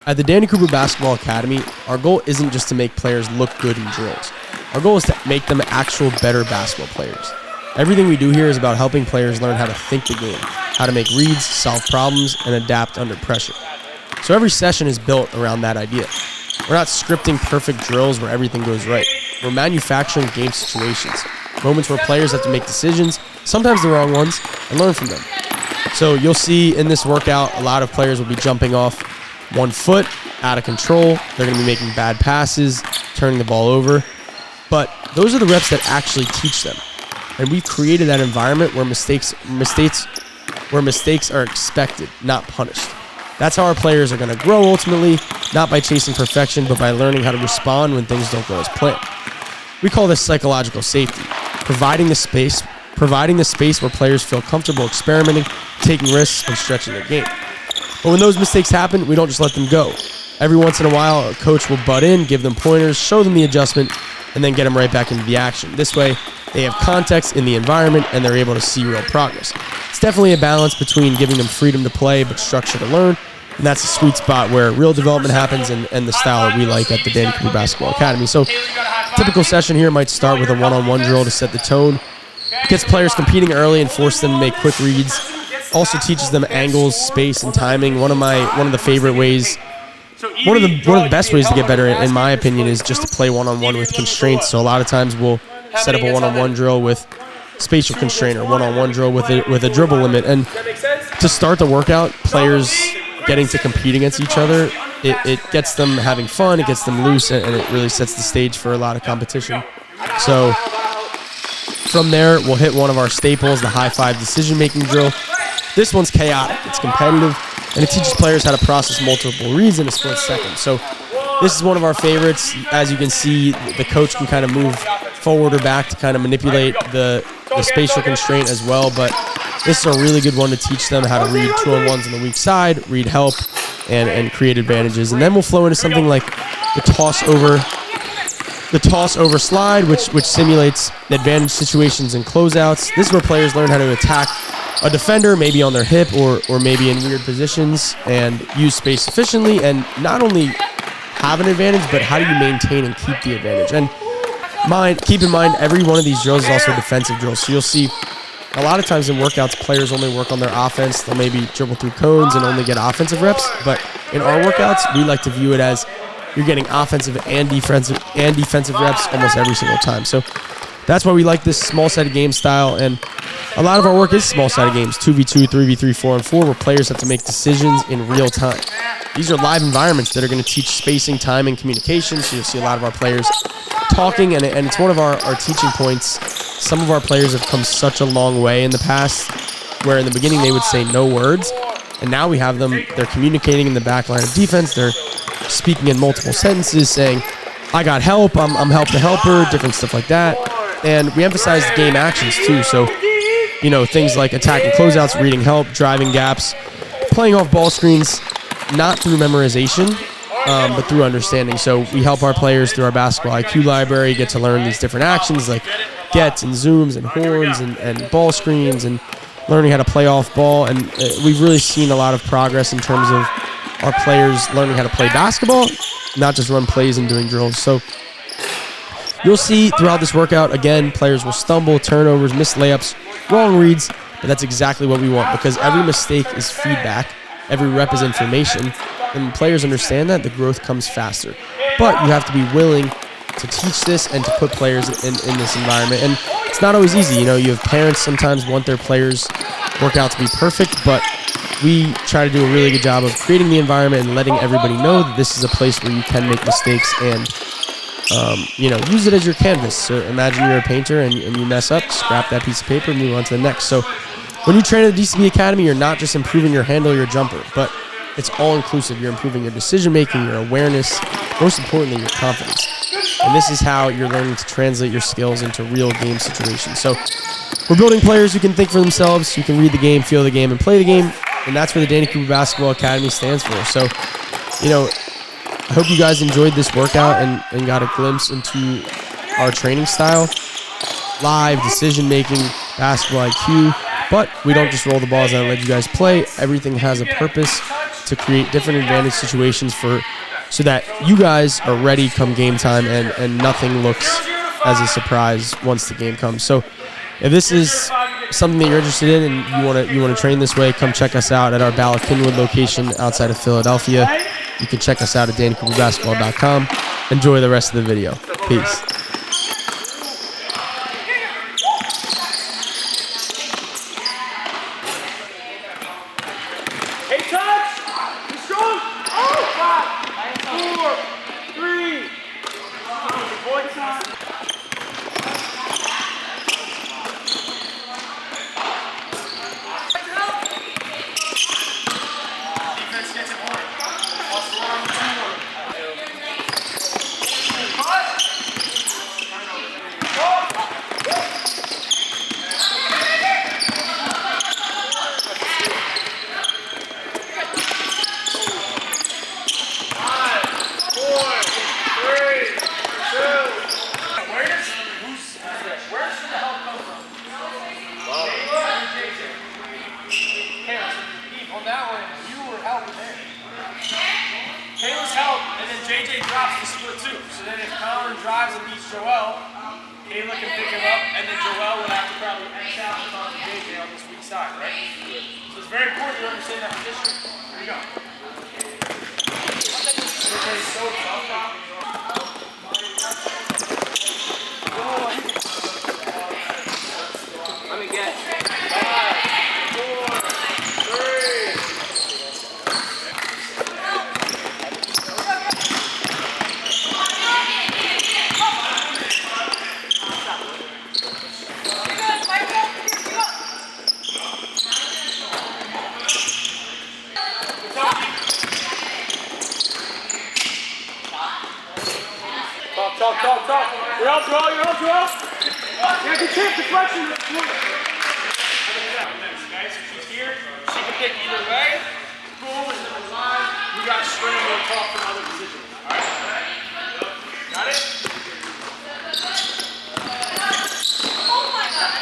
At the Danny Cooper Basketball Academy, our goal isn't just to make players look good in drills. Our goal is to make them actual better basketball players. Everything we do here is about helping players learn how to think the game, how to make reads, solve problems, and adapt under pressure. So every session is built around that idea. We're not scripting perfect drills where everything goes right. We're manufacturing game situations, moments where players have to make decisions, sometimes the wrong ones, and learn from them. So you'll see in this workout, a lot of players will be jumping off 1 foot, out of control. They're going to be making bad passes, turning the ball over. But those are the reps that actually teach them. And we've created that environment where mistakes are expected, not punished. That's how our players are going to grow ultimately, not by chasing perfection, but by learning how to respond when things don't go as planned. We call this psychological safety, providing the space where players feel comfortable experimenting, taking risks, and stretching their game. But when those mistakes happen, we don't just let them go. Every once in a while, a coach will butt in, give them pointers, show them the adjustment, and then get them right back into the action. This way, they have context in the environment, and they're able to see real progress. It's definitely a balance between giving them freedom to play, but structure to learn, and that's a sweet spot where real development happens and the style that we like at the Danny Cooper Basketball Academy. So, typical session here might start with a one-on-one drill to set the tone. Gets players competing early and force them to make quick reads. Also teaches them angles, space, and timing. One of the favorite ways, one of the best ways to get better, in my opinion, is just to play one-on-one with constraints. So a lot of times we'll set up a one-on-one drill with spatial constraint or one-on-one drill with a dribble limit. And to start the workout, players getting to compete against each other, it gets them having fun, it gets them loose, and it really sets the stage for a lot of competition. So from there, we'll hit one of our staples, the high-five decision-making drill. This one's chaotic, it's competitive, and it teaches players how to process multiple reads in a split second. So this is one of our favorites. As you can see, the coach can kind of move forward or back to kind of manipulate the spatial constraint as well, but this is a really good one to teach them how to read two-on-ones on the weak side, read help, and create advantages. And then we'll flow into something like the toss over slide, which simulates advantage situations and closeouts. This is where players learn how to attack a defender, maybe on their hip or maybe in weird positions, and use space efficiently, and not only have an advantage, but how do you maintain and keep the advantage? And keep in mind, every one of these drills is also a defensive drill. So you'll see a lot of times in workouts, players only work on their offense. They'll maybe dribble through cones and only get offensive reps. But in our workouts, we like to view it as you're getting offensive and defensive reps almost every single time. So that's why we like this small-sided game style. And a lot of our work is small-sided games, 2v2, 3v3, 4-on-4, where players have to make decisions in real time. These are live environments that are going to teach spacing, timing, communication. So you'll see a lot of our players talking, and it's one of our teaching points. Some of our players have come such a long way in the past, where in the beginning they would say no words, and now we have them, they're communicating in the back line of defense, they're speaking in multiple sentences, saying, I got help, I'm help the helper, different stuff like that. And we emphasize the game actions too, so things like attacking closeouts, reading help, driving gaps, playing off ball screens, not through memorization, but through understanding. So we help our players through our basketball IQ library get to learn these different actions like gets and zooms and horns and ball screens, and learning how to play off ball. And we've really seen a lot of progress in terms of our players learning how to play basketball, not just run plays and doing drills. So you'll see throughout this workout, again, players will stumble, turnovers, miss layups, wrong reads, but that's exactly what we want, because every mistake is feedback, every rep is information, and when players understand that, the growth comes faster. But you have to be willing to teach this and to put players in this environment. And it's not always easy. You have parents sometimes want their players' workout to be perfect, but we try to do a really good job of creating the environment and letting everybody know that this is a place where you can make mistakes and use it as your canvas. So imagine you're a painter and you mess up, scrap that piece of paper, move on to the next. So when you train at the DCB Academy, you're not just improving your handle, your jumper, but it's all inclusive. You're improving your decision making, your awareness, most importantly, your confidence. And this is how you're learning to translate your skills into real game situations. So we're building players who can think for themselves, who can read the game, feel the game, and play the game. And that's what the Danny Cooper Basketball Academy stands for. So, I hope you guys enjoyed this workout and got a glimpse into our training style. Live, decision-making, basketball IQ. But we don't just roll the balls out and let you guys play. Everything has a purpose to create different advantage situations so that you guys are ready come game time and nothing looks as a surprise once the game comes. So if this is something that you're interested in and you want to train this way, come check us out at our Bala Kinwood location outside of Philadelphia. You can check us out at DannyCooperBasketball.com. Enjoy the rest of the video. Peace. Hey, touch! Be strong! Oh! 5, 4, 3. Good boy. Defense gets it point. Plus 1, 2, 1. On that one, you were helping there. Kayla's help, and then JJ drops the split too. So then if Colin drives and beats Joel, Kayla can pick him up, and then Joel would have to probably X out and talk to JJ on this weak side, right? So it's very important you understand that position. Here we go. Okay, so tough. Let me get 5, 4, 3. Talk. You're up, Joel. Yeah, good tip, deflection. Guys, if she's here, she can pick either way. Boom is number 5. You got to scramble and talk from other positions. All right? Got it? Oh my God.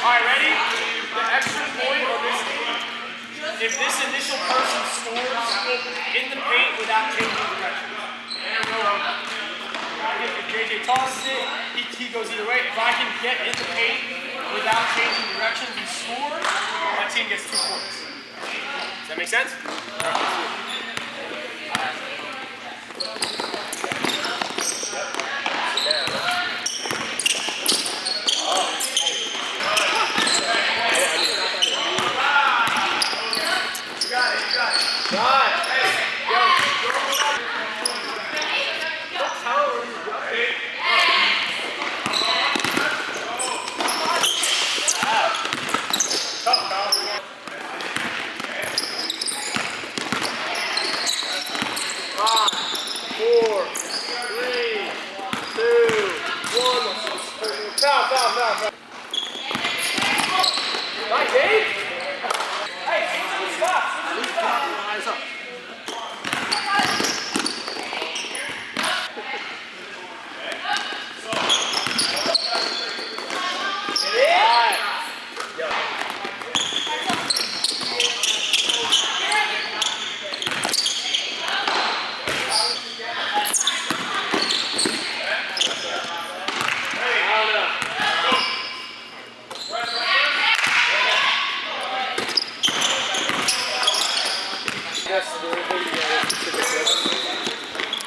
Alright, ready? The extra point on this team, if this initial person scores in the paint without changing direction. If JJ tosses it, he goes either way. If I can get in the paint without changing directions and score, my team gets 2 points. Does that make sense? All right, Foul. Right, Dave? Hey, stop. Eyes up.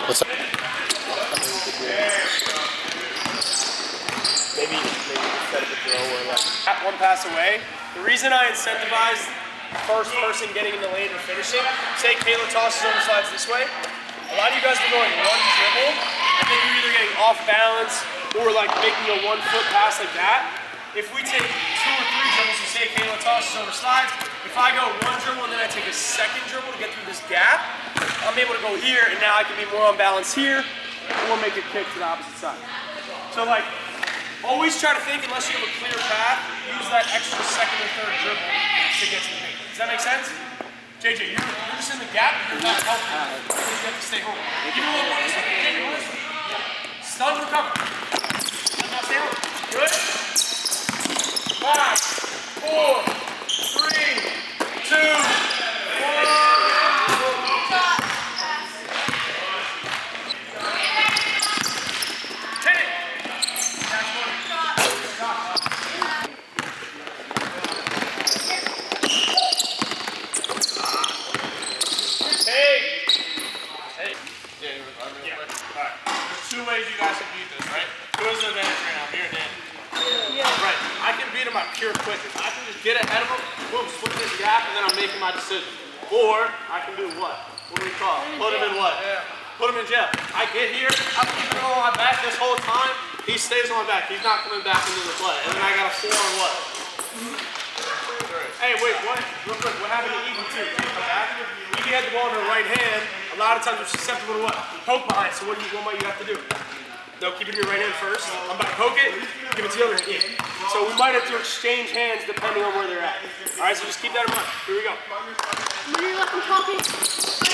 What's up? Maybe set up a drill where like at one pass away. The reason I incentivize first person getting in the lane and finishing, say Kayla tosses over slides this way. A lot of you guys are going one dribble, and then you're either getting off balance or like making a 1-foot pass like that. If we take 2 or 3 dribbles, you say Kayla tosses over slides. If I go 1 dribble and then I take a second dribble to get through this gap, I'm able to go here, and now I can be more on balance here, or make a kick to the opposite side. So like, always try to think, unless you have a clear path, use that extra second or third dribble to get to the paint. Does that make sense? JJ, you're just in the gap, you're not helping. You have to stay home. Give me a little more this way. JJ, this way. Stun recover. Now stay home. Good. 5, 4, 3, 2, 1. Two ways you guys can beat this, right? Who has the advantage right now? Me or Dan? Yeah. Right. I can beat him by pure quickness. I can just get ahead of him, boom, switch this gap, and then I'm making my decision. Or I can do what? What do we call it? Put him in what? Put him in jail. I get here, I'm keeping him on my back this whole time. He stays on my back. He's not coming back into the play. And then I got a 4 on what? Hey, wait, what? Real quick, what happened to Evie too? Come back. Evie had the ball in her right hand. A lot of times we're susceptible to what? Poke behind. So what might you have to do? No, keep it in your right hand first. I'm about to poke it, give it to the other hand. So we might have to exchange hands depending on where they're at. All right, so just keep that in mind. Here we go. You're looking talking.